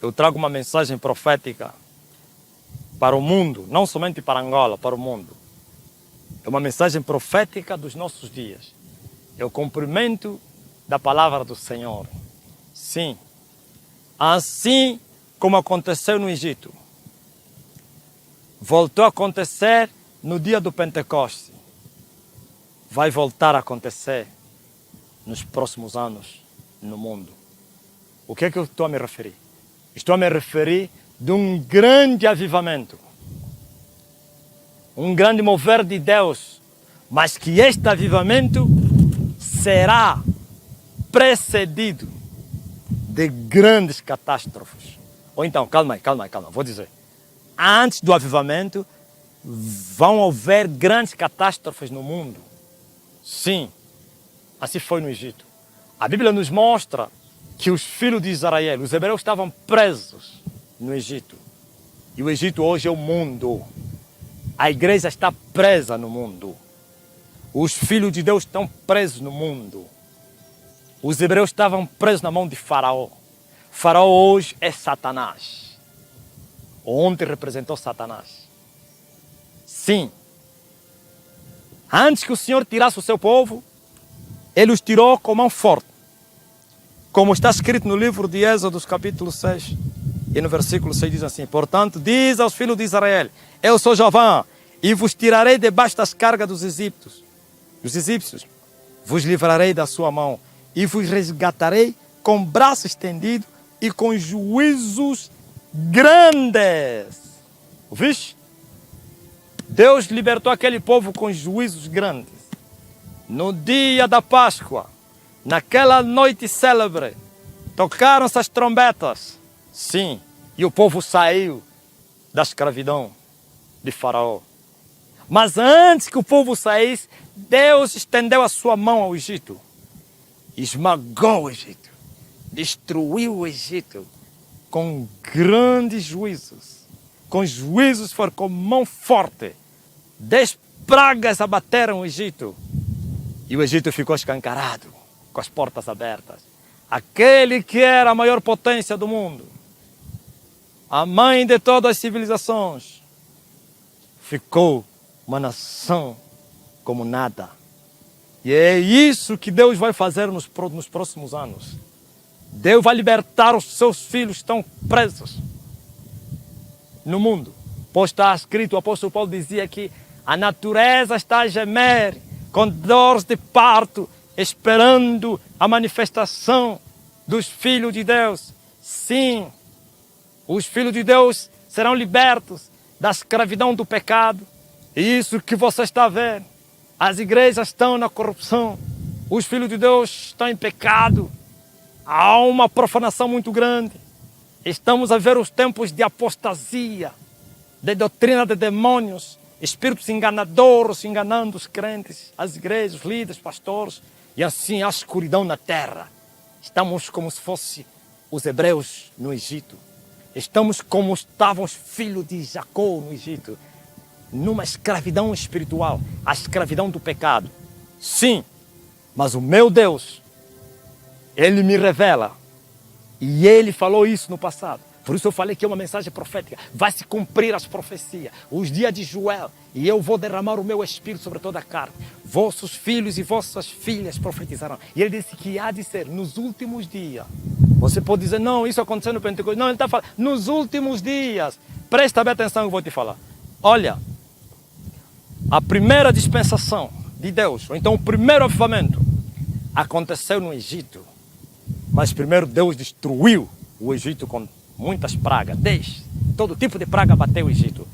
eu trago uma mensagem profética para o mundo, não somente para Angola, para o mundo. É uma mensagem profética dos nossos dias. É o cumprimento da palavra do Senhor. Sim, assim como aconteceu no Egito, voltou a acontecer no dia do Pentecoste, vai voltar a acontecer nos próximos anos no mundo. O que é que eu estou a me referir? Estou a me referir de um grande avivamento, um grande mover de Deus, mas que este avivamento será precedido de grandes catástrofes. Ou então, calma aí, vou dizer. Antes do avivamento, vão haver grandes catástrofes no mundo. Sim, assim foi no Egito. A Bíblia nos mostra que os filhos de Israel, os hebreus, estavam presos no Egito. E o Egito hoje é o mundo. A igreja está presa no mundo. Os filhos de Deus estão presos no mundo. Os hebreus estavam presos na mão de Faraó. Faraó hoje é Satanás. Ontem representou Satanás. Sim. Antes que o Senhor tirasse o seu povo, Ele os tirou com mão forte. Como está escrito no livro de Êxodo, capítulo 6, e no versículo 6 diz assim: portanto, diz aos filhos de Israel: eu sou Jeová, e vos tirarei debaixo das cargas dos egípcios. Vos livrarei da sua mão, e vos resgatarei com braço estendido e com juízos grandes. Ouviste? Deus libertou aquele povo com juízos grandes. No dia da Páscoa, naquela noite célebre, tocaram-se as trombetas. Sim, e o povo saiu da escravidão de Faraó. Mas antes que o povo saísse, Deus estendeu a sua mão ao Egito. Esmagou o Egito. Destruiu o Egito com grandes juízos. Com juízos foram com mão forte. 10 pragas abateram o Egito. E o Egito ficou escancarado, com as portas abertas. Aquele que era a maior potência do mundo, a mãe de todas as civilizações, ficou uma nação como nada. E é isso que Deus vai fazer nos próximos anos. Deus vai libertar os seus filhos que estão presos no mundo. Pois está escrito, o apóstolo Paulo dizia que a natureza está a gemer com dores de parto, esperando a manifestação dos filhos de Deus. Sim, os filhos de Deus serão libertos da escravidão do pecado. E isso que você está vendo, as igrejas estão na corrupção, os filhos de Deus estão em pecado, há uma profanação muito grande. Estamos a ver os tempos de apostasia, de doutrina de demônios, espíritos enganadores enganando os crentes, as igrejas, os líderes, pastores, e assim a escuridão na terra. Estamos como se fosse os hebreus no Egito. Estamos como estavam os filhos de Jacó no Egito, numa escravidão espiritual, a escravidão do pecado. Sim, mas o meu Deus, Ele me revela, e Ele falou isso no passado. Por isso eu falei que é uma mensagem profética. Vai se cumprir as profecias, os dias de Joel, e eu vou derramar o meu espírito sobre toda a carne. Vossos filhos e vossas filhas profetizarão. E ele disse que há de ser nos últimos dias. Você pode dizer, não, isso aconteceu no Pentecostes. Não, ele está falando, nos últimos dias. Presta bem atenção que eu vou te falar. Olha, a primeira dispensação de Deus, ou então o primeiro avivamento, aconteceu no Egito. Mas primeiro Deus destruiu o Egito com muitas pragas. 10. Todo tipo de praga bateu o Egito.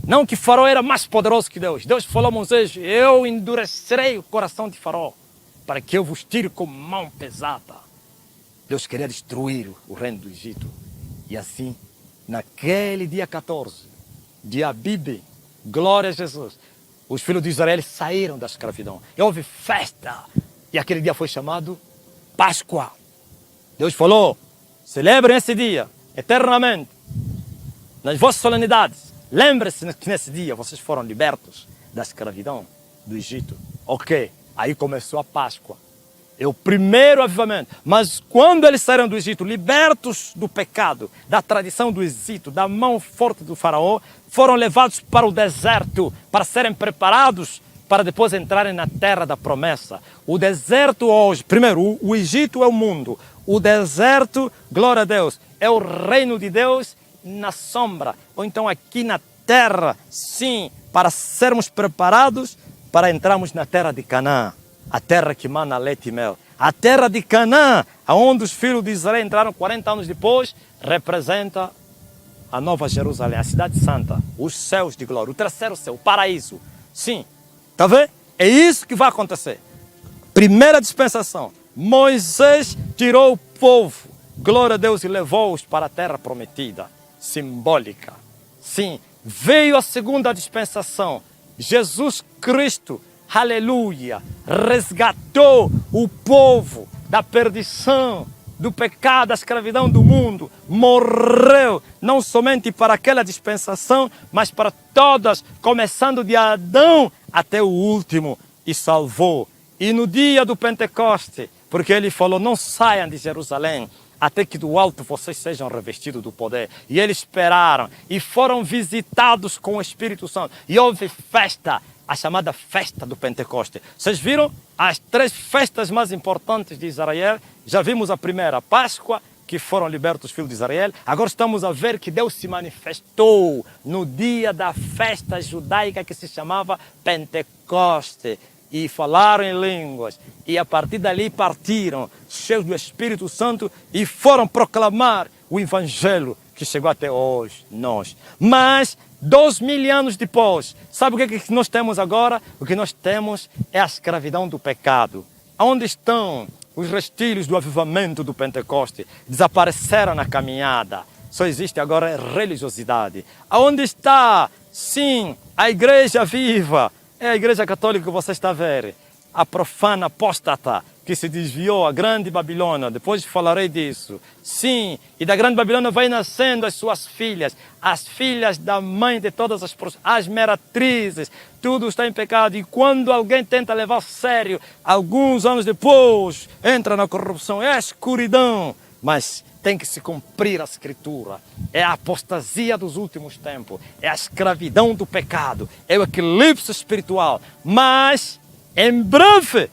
Não que Faraó era mais poderoso que Deus. Deus falou a Moisés, eu endurecerei o coração de Faraó para que eu vos tire com mão pesada. Deus queria destruir o reino do Egito. E assim, naquele dia 14, dia Abib, glória a Jesus, os filhos de Israel saíram da escravidão. E houve festa. E aquele dia foi chamado Páscoa. Deus falou, celebrem esse dia eternamente, nas vossas solenidades. Lembre-se que nesse dia vocês foram libertos da escravidão do Egito. Ok, aí começou a Páscoa. É o primeiro avivamento. Mas quando eles saíram do Egito, libertos do pecado, da tradição do Egito, da mão forte do faraó, foram levados para o deserto para serem preparados para depois entrarem na terra da promessa. O deserto hoje, primeiro, o Egito é o mundo. O deserto, glória a Deus, é o reino de Deus na sombra. Ou então aqui na terra, sim, para sermos preparados para entrarmos na terra de Canaã. A terra que mana leite e mel. A terra de Canaã, onde os filhos de Israel entraram 40 anos depois, representa a Nova Jerusalém, a cidade santa, os céus de glória, o terceiro céu, o paraíso. Sim, está vendo? É isso que vai acontecer. Primeira dispensação. Moisés tirou o povo, glória a Deus, e levou-os para a terra prometida, simbólica. Sim, veio a segunda dispensação. Jesus Cristo, aleluia, resgatou o povo da perdição, do pecado, da escravidão do mundo. Morreu não somente para aquela dispensação, mas para todas, começando de Adão até o último, e salvou. E no dia do Pentecoste, porque ele falou, não saiam de Jerusalém, até que do alto vocês sejam revestidos do poder. E eles esperaram e foram visitados com o Espírito Santo. E houve festa, a chamada festa do Pentecoste. Vocês viram as 3 festas mais importantes de Israel? Já vimos a primeira, a Páscoa, que foram libertos os filhos de Israel. Agora estamos a ver que Deus se manifestou no dia da festa judaica que se chamava Pentecoste. E falaram em línguas, e a partir dali partiram, cheios do Espírito Santo, e foram proclamar o Evangelho que chegou até hoje, nós. Mas, 2000 anos depois, sabe o que nós temos agora? O que nós temos é a escravidão do pecado. Onde estão os restícios do avivamento do Pentecoste? Desapareceram na caminhada. Só existe agora religiosidade. Aonde está, sim, a igreja viva? É a igreja católica que você está a ver, a profana apóstata que se desviou, a grande Babilônia. Depois falarei disso. Sim, e da grande Babilônia vai nascendo as suas filhas, as filhas da mãe de todas as meretrizes. Tudo está em pecado. E quando alguém tenta levar a sério, alguns anos depois, entra na corrupção, é a escuridão. Mas tem que se cumprir a Escritura. É a apostasia dos últimos tempos. É a escravidão do pecado. É o eclipse espiritual. Mas, em breve,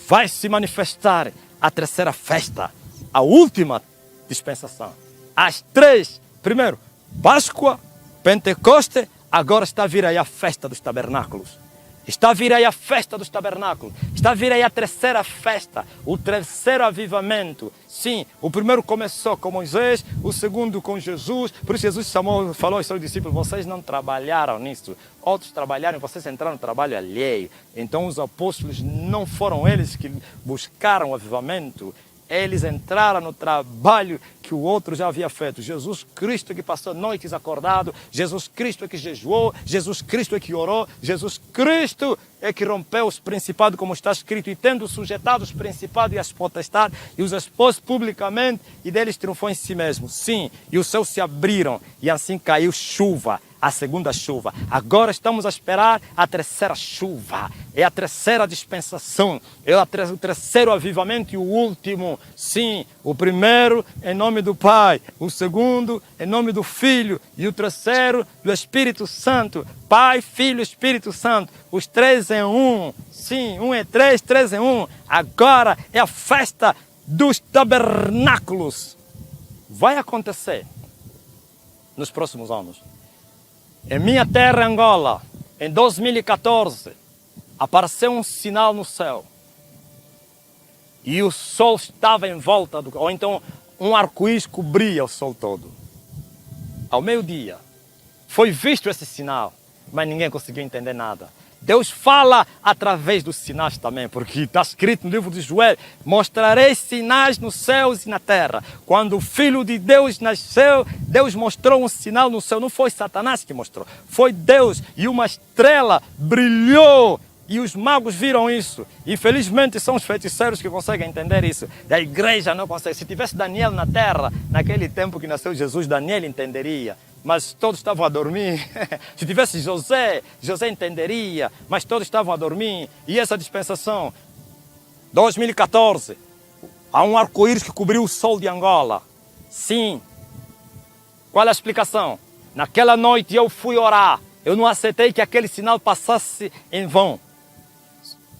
vai se manifestar a terceira festa. A última dispensação. As 3. Primeiro, Páscoa, Pentecoste. Agora está a vir aí a festa dos tabernáculos. Está a vir aí a festa dos tabernáculos. Está a vir aí a terceira festa, o terceiro avivamento. Sim, o primeiro começou com Moisés, o segundo com Jesus. Por isso Jesus falou aos seus discípulos, vocês não trabalharam nisso. Outros trabalharam, vocês entraram no trabalho alheio. Então os apóstolos não foram eles que buscaram o avivamento. Eles entraram no trabalho que o outro já havia feito. Jesus Cristo é que passou noites acordado, Jesus Cristo é que jejuou, Jesus Cristo é que orou, Jesus Cristo é que rompeu os principados, como está escrito, e tendo sujeitado os principados e as potestades, e os expôs publicamente, e deles triunfou em si mesmo. Sim, e os céus se abriram, e assim caiu chuva, a segunda chuva. Agora estamos a esperar a terceira chuva. É a terceira dispensação. É o terceiro avivamento e o último. Sim, o primeiro em nome do Pai. O segundo em nome do Filho. E o terceiro do Espírito Santo. Pai, Filho e Espírito Santo. Os 3 em 1. Sim, 1 em 3, 3 em 1. Agora é a festa dos tabernáculos. Vai acontecer nos próximos anos. Em minha terra, Angola, em 2014, apareceu um sinal no céu. E o sol estava em volta, ou então um arco-íris cobria o sol todo. Ao meio-dia, foi visto esse sinal, mas ninguém conseguiu entender nada. Deus fala através dos sinais também, porque está escrito no livro de Joel, mostrarei sinais nos céus e na terra. Quando o Filho de Deus nasceu, Deus mostrou um sinal no céu. Não foi Satanás que mostrou, foi Deus. E uma estrela brilhou e os magos viram isso. Infelizmente são os feiticeiros que conseguem entender isso. A igreja não consegue. Se tivesse Daniel na terra, naquele tempo que nasceu Jesus, Daniel entenderia. Mas todos estavam a dormir. Se tivesse José, José entenderia, mas todos estavam a dormir. E essa dispensação 2014, há um arco-íris que cobriu o sol de Angola. Sim. Qual é a explicação? Naquela noite eu fui orar. Eu não aceitei que aquele sinal passasse em vão.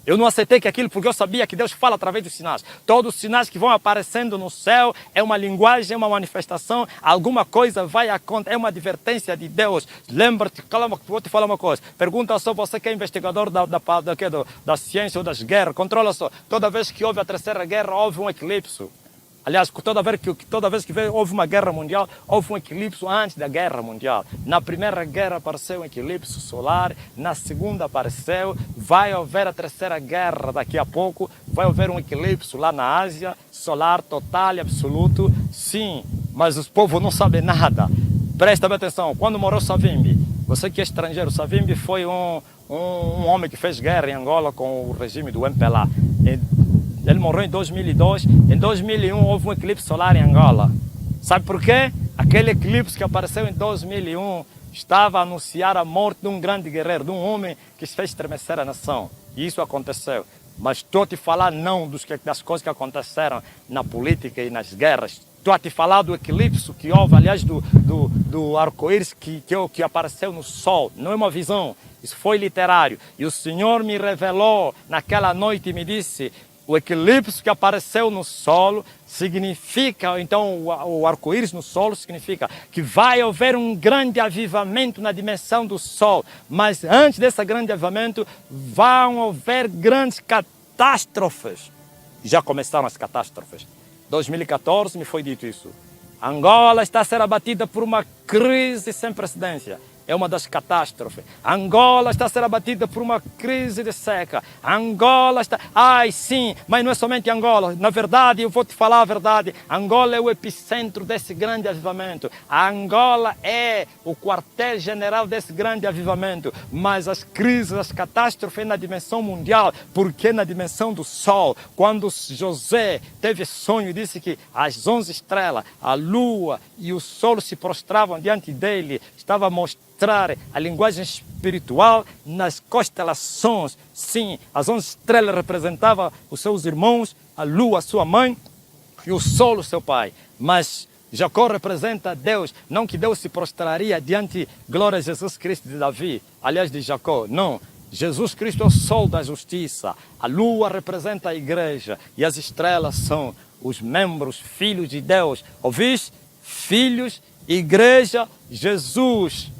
Eu não aceitei que aquilo, porque eu sabia que Deus fala através dos sinais. Todos os sinais que vão aparecendo no céu é uma linguagem, é uma manifestação, alguma coisa vai acontecer, é uma advertência de Deus. Lembra-te, vou te falar uma coisa. Pergunta só você que é investigador da ciência ou das guerras. Controla só. Toda vez que houve a terceira guerra, houve um eclipse. Aliás, toda vez que houve uma guerra mundial, houve um eclipse antes da guerra mundial. Na primeira guerra apareceu um eclipse solar, na segunda apareceu, vai haver a terceira guerra daqui a pouco, vai haver um eclipse lá na Ásia, solar total e absoluto, sim, mas os povos não sabem nada. Presta bem atenção, quando morreu Savimbi, você que é estrangeiro, Savimbi foi um homem que fez guerra em Angola com o regime do MPLA. Ele morreu em 2002. Em 2001 houve um eclipse solar em Angola. Sabe por quê? Aquele eclipse que apareceu em 2001 estava a anunciar a morte de um grande guerreiro, de um homem que fez estremecer a nação. E isso aconteceu. Mas estou a te falar não das coisas que aconteceram na política e nas guerras. Estou a te falar do eclipse que houve, aliás, do arco-íris que apareceu no sol. Não é uma visão, isso foi literário. E o Senhor me revelou naquela noite e me disse: o eclipse que apareceu no solo significa, então o arco-íris no solo significa que vai haver um grande avivamento na dimensão do sol. Mas antes desse grande avivamento vão haver grandes catástrofes. Já começaram as catástrofes. 2014 me foi dito isso. Angola está a ser abatida por uma crise sem precedência. É uma das catástrofes. Angola está a ser abatida por uma crise de seca. Angola está... Ai, sim, mas não é somente Angola. Na verdade, eu vou te falar a verdade. Angola é o epicentro desse grande avivamento. A Angola é o quartel-general desse grande avivamento. Mas as crises, as catástrofes é na dimensão mundial, porque é na dimensão do sol. Quando José teve sonho e disse que as 11 estrelas, a lua e o sol se prostravam diante dele, estava mostrando a linguagem espiritual nas constelações. Sim, as 11 estrelas representavam os seus irmãos, a lua, a sua mãe, e o sol, o seu pai. Mas Jacó representa Deus, não que Deus se prostraria diante glória a Jesus Cristo de Davi, aliás de Jacó, não. Jesus Cristo é o sol da justiça, a lua representa a igreja e as estrelas são os membros, filhos de Deus. Ouviste? Filhos, igreja, Jesus.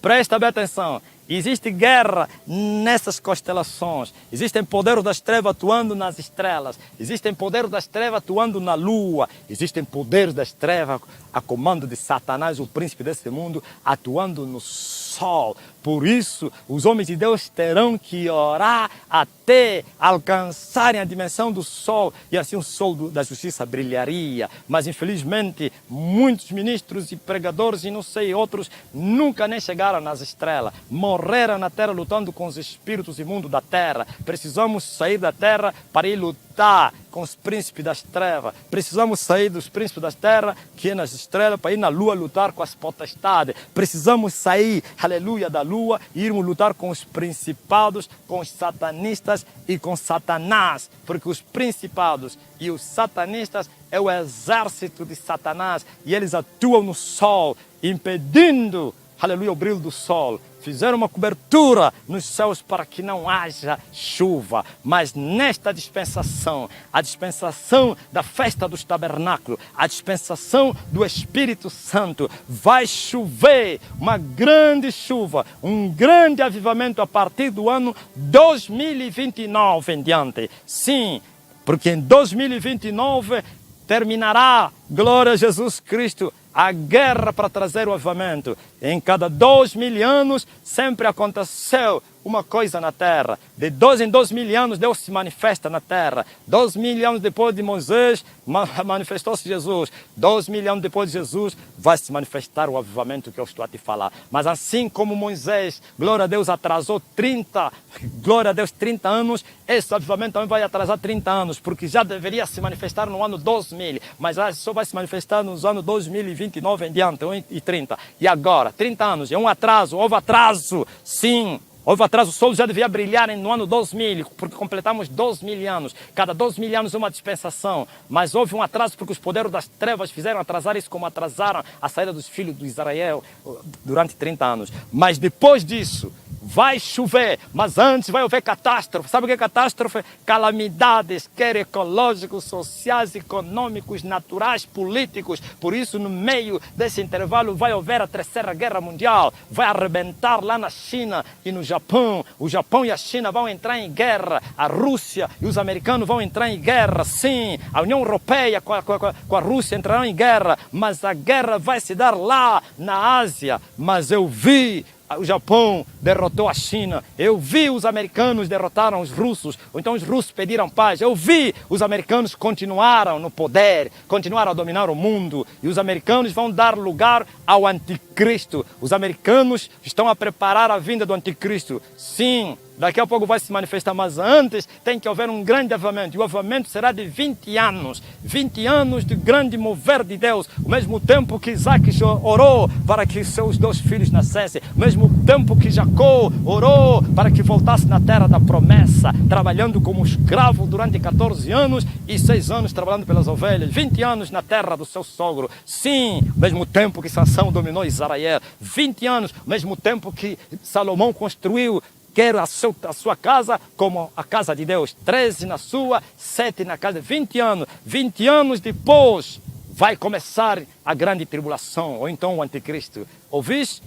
Presta bem atenção, existe guerra nessas constelações, existem poderes das trevas atuando nas estrelas, existem poderes das trevas atuando na lua, existem poderes das trevas a comando de Satanás, o príncipe desse mundo, atuando no sol. Por isso, os homens de Deus terão que orar até alcançarem a dimensão do sol, e assim o sol da justiça brilharia. Mas, infelizmente, muitos ministros e pregadores e não sei outros nunca nem chegaram nas estrelas. Morreram na terra lutando com os espíritos imundos da terra. Precisamos sair da terra para ir lutar com os príncipes das trevas. Precisamos sair dos príncipes das terras, que é nas estrelas, para ir na lua lutar com as potestades. Precisamos sair, aleluia, da lua e irmos lutar com os principados, com os satanistas e com Satanás. Porque os principados e os satanistas é o exército de Satanás e eles atuam no sol, impedindo, aleluia, o brilho do sol. Fizeram uma cobertura nos céus para que não haja chuva. Mas nesta dispensação, a dispensação da festa dos tabernáculos, a dispensação do Espírito Santo, vai chover uma grande chuva, um grande avivamento a partir do ano 2029 em diante. Sim, porque em 2029 terminará, glória a Jesus Cristo, a guerra para trazer o avivamento. Em cada 2000 anos sempre aconteceu uma coisa na terra. De 2 em 2000 anos Deus se manifesta na terra. 2000 anos depois de Moisés manifestou-se Jesus. 2000 anos depois de Jesus vai se manifestar o avivamento que eu estou a te falar. Mas assim como Moisés, glória a Deus, atrasou 30 anos, esse avivamento também vai atrasar 30 anos, porque já deveria se manifestar no ano 2000, mas só vai se manifestar nos anos 2029 em diante, e 30. E agora, 30 anos, é um atraso, houve atraso, sim. Houve atraso, o sol já devia brilhar no ano 2000, porque completamos 12.000 anos. Cada 12.000 anos uma dispensação. Mas houve um atraso porque os poderes das trevas fizeram atrasar isso como atrasaram a saída dos filhos de Israel durante 30 anos. Mas depois disso, vai chover, mas antes vai haver catástrofe. Sabe o que é catástrofe? Calamidades, quer ecológicos, sociais, econômicos, naturais, políticos. Por isso, no meio desse intervalo, vai haver a Terceira Guerra Mundial. Vai arrebentar lá na China e no Japão. O Japão e a China vão entrar em guerra. A Rússia e os americanos vão entrar em guerra. Sim, a União Europeia com a Rússia entrarão em guerra. Mas a guerra vai se dar lá na Ásia. Mas eu vi o Japão derrotou a China. Eu vi os americanos derrotaram os russos. Ou então os russos pediram paz. Eu vi os americanos continuaram no poder, continuaram a dominar o mundo. E os americanos vão dar lugar ao anticristo. Os americanos estão a preparar a vinda do anticristo. Sim, daqui a pouco vai se manifestar, mas antes tem que haver um grande avivamento. E o avivamento será de 20 anos. 20 anos de grande mover de Deus. Ao mesmo tempo que Isaac orou para que seus 2 filhos nascessem. Ao mesmo tempo que Jacó orou para que voltasse na terra da promessa. Trabalhando como escravo durante 14 anos e 6 anos trabalhando pelas ovelhas. 20 anos na terra do seu sogro. Sim, ao mesmo tempo que Sansão dominou Israel. 20 anos, ao mesmo tempo que Salomão construiu quer a sua casa como a casa de Deus. 13 na sua, 7 na casa. 20 anos. 20 anos depois vai começar a grande tribulação, ou então o anticristo. Ouviste?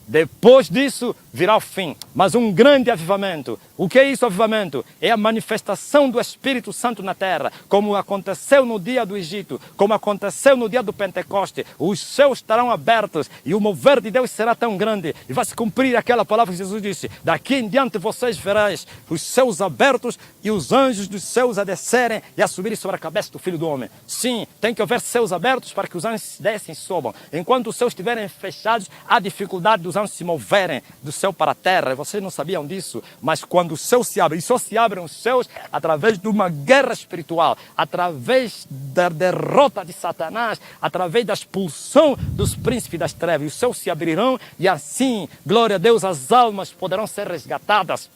Depois disso virá o fim, mas um grande avivamento. O que é isso, avivamento? É a manifestação do Espírito Santo na terra, como aconteceu no dia do Egito, como aconteceu no dia do Pentecoste. Os céus estarão abertos e o mover de Deus será tão grande. E vai se cumprir aquela palavra que Jesus disse: daqui em diante vocês vereis os céus abertos e os anjos dos céus a descerem e a subirem sobre a cabeça do Filho do Homem. Sim, tem que haver céus abertos para que os anjos descem e subam. Enquanto os céus estiverem fechados, há dificuldade dos anjos se moverem do céu para a terra. Vocês não sabiam disso, mas quando os céus se abrem, e só se abrem os céus através de uma guerra espiritual, através da derrota de Satanás, através da expulsão dos príncipes das trevas, os céus se abrirão e assim, glória a Deus, as almas poderão ser resgatadas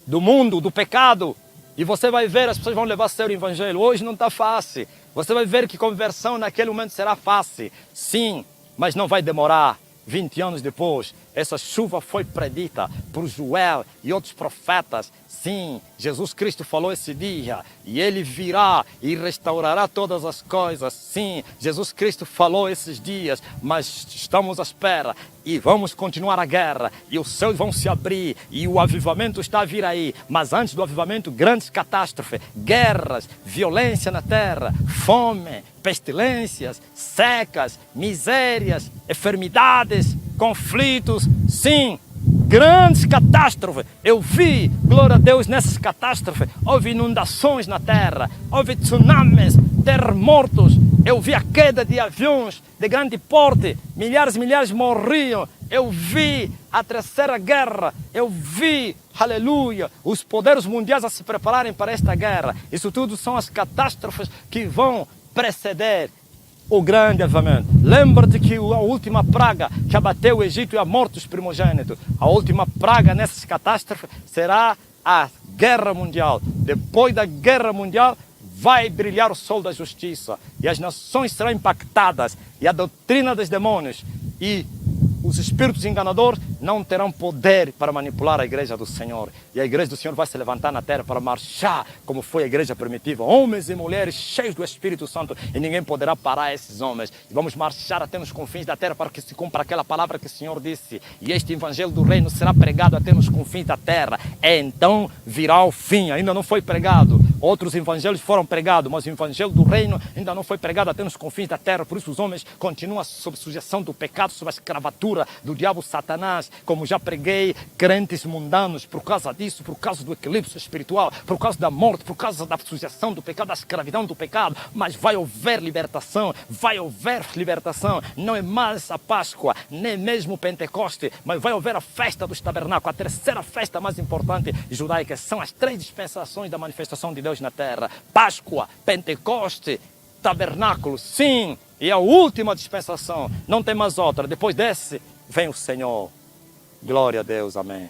do mundo, do pecado. E você vai ver, as pessoas vão levar a sério o evangelho. Hoje não está fácil. Você vai ver que conversão naquele momento será fácil. Sim, mas não vai demorar. 20 anos depois, essa chuva foi predita por Joel e outros profetas. Sim, Jesus Cristo falou esse dia, e Ele virá e restaurará todas as coisas. Sim, Jesus Cristo falou esses dias, mas estamos à espera e vamos continuar a guerra, e os céus vão se abrir, e o avivamento está a vir aí. Mas antes do avivamento, grandes catástrofes, guerras, violência na terra, fome, pestilências, secas, misérias, enfermidades, conflitos. Sim, grandes catástrofes. Eu vi, glória a Deus, nessas catástrofes. Houve inundações na terra, houve tsunamis, terremotos. Eu vi a queda de aviões de grande porte, milhares e milhares morriam. Eu vi a Terceira Guerra, eu vi, aleluia, os poderes mundiais a se prepararem para esta guerra. Isso tudo são as catástrofes que vão preceder o grande avivamento. Lembra-te que a última praga que abateu o Egito e a morte dos primogênitos, a última praga nessas catástrofes será a guerra mundial. Depois da guerra mundial vai brilhar o sol da justiça e as nações serão impactadas, e a doutrina dos demônios e os espíritos enganadores não terão poder para manipular a igreja do Senhor. E a igreja do Senhor vai se levantar na terra para marchar como foi a igreja primitiva. Homens e mulheres cheios do Espírito Santo, e ninguém poderá parar esses homens. E vamos marchar até nos confins da terra para que se cumpra aquela palavra que o Senhor disse. E este evangelho do reino será pregado até nos confins da terra. Então virá o fim. Ainda não foi pregado. Outros evangelhos foram pregados, mas o evangelho do reino ainda não foi pregado até nos confins da terra. Por isso os homens continuam sob sujeição do pecado, sob a escravatura do diabo Satanás. Como já preguei, crentes mundanos, por causa disso, por causa do equilíbrio espiritual, por causa da morte, por causa da sujeição do pecado, da escravidão do pecado. Mas vai haver libertação, vai haver libertação. Não é mais a Páscoa, nem mesmo o Pentecoste, mas vai haver a festa dos tabernáculos, a terceira festa mais importante judaica. São as 3 dispensações da manifestação de Deus na terra: Páscoa, Pentecoste, tabernáculo. Sim, e a última dispensação, não tem mais outra. Depois desse vem o Senhor. Glória a Deus, amém.